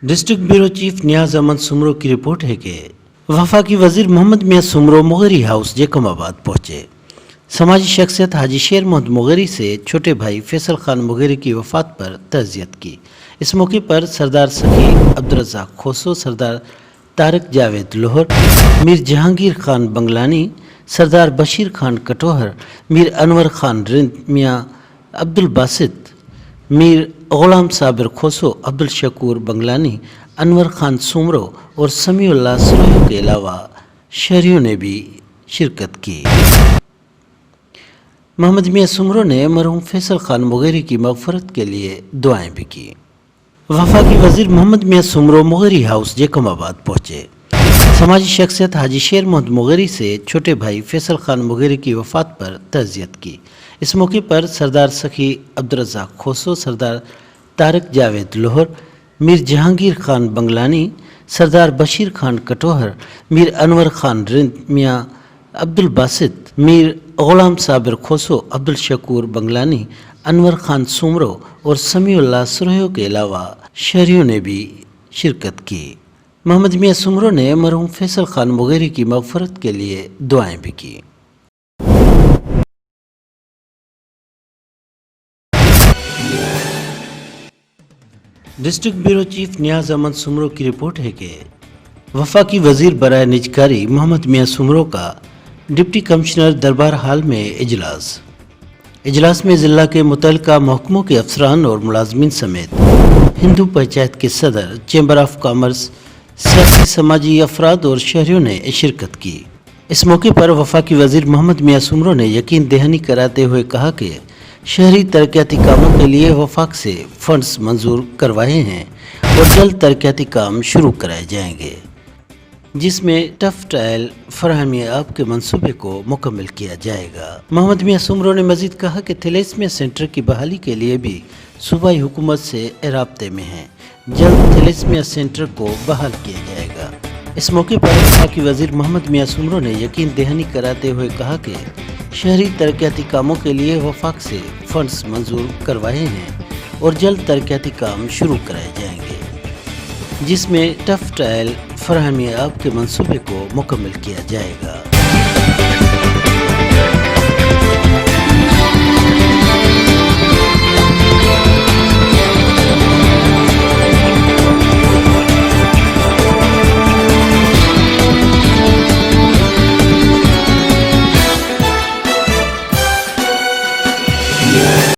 District bureau chief نیاز احمد سمرو کی report ہے کہ وفاقی وزیر محمد میاں سمرو مغری ہاؤس جیکم آباد پہنچے۔ سماجی شخصیت حاجی شیر محمد مغری سے چھوٹے بھائی فیصل خان مغری کی وفات پر تعزیت کی۔ اس موقع پر سردار سخی عبدالرزاق کھوسو، سردار طارق جاوید لوہر، میر جہانگیر خان بنگلانی، سردار بشیر خان کٹوہر، میر انور خان رند، میاں عبدالباسط، میر غلام صابر کھوسو، عبدالشکور بنگلانی، انور خان سمرو اور سمیع اللہ سروہی کے علاوہ شہریوں نے بھی شرکت کی۔ محمد میاں سمرو نے مرحوم فیصل خان مغری کی مغفرت کے لیے دعائیں بھی کی۔ وفاقی وزیر محمد میاں سمرو مغری ہاؤس جیکم آباد پہنچے۔ سماجی شخصیت حاجی شیر محمد مغری سے چھوٹے بھائی فیصل خان مغری کی وفات پر تعزیت کی۔ اس موقع پر سردار سخی عبدالرزاق کھوسو، سردار طارق جاوید لوہر، میر جہانگیر خان بنگلانی، سردار بشیر خان کٹوہر، میر انور خان رند، میاں عبدالباسط، میر غلام صابر کھوسو، عبدالشکور بنگلانی، انور خان سمرو اور سمیع اللہ سروہی کے علاوہ شہریوں نے بھی شرکت کی۔ محمد میاں سمرو نے مرحوم فیصل خان مغری کی مغفرت کے لیے دعائیں بھی کی۔ ڈسٹرکٹ بیورو چیف نیاز احمد سمرو کی رپورٹ ہے کہ وفاقی وزیر برائے نجکاری محمد میاں سمرو کا ڈپٹی کمشنر دربار ہال میں اجلاس میں ضلع کے متعلقہ محکموں کے افسران اور ملازمین سمیت ہندو پنچایت کے صدر، چیمبر آف کامرس، سیاسی سماجی افراد اور شہریوں نے شرکت کی۔ اس موقع پر وفاقی وزیر محمد میاں سمرو نے یقین دہانی کراتے ہوئے کہا کہ شہری ترقیاتی کاموں کے لیے وفاق سے فنڈز منظور کروائے ہیں اور جلد ترقیاتی کام شروع کرائے جائیں گے، جس میں ٹف ٹائل فراہمی آب کے منصوبے کو مکمل کیا جائے گا۔ محمد میاں سمرو نے مزید کہا کہ تھیلیسیمیا سینٹر کی بحالی کے لیے بھی صوبائی حکومت سے رابطے میں ہیں، جلد تھیلیسیمیا سینٹر کو بحال کیا جائے گا۔ اس موقع پر وفاقی وزیر محمد میاں سمرو نے یقین دہانی کراتے ہوئے کہا کہ شہری ترقیاتی کاموں کے لیے وفاق سے فنڈز منظور کروائے ہیں اور جلد ترقیاتی کام شروع کرائے جائیں گے، جس میں ٹف ٹائل فراہمی آب کے منصوبے کو مکمل کیا جائے گا۔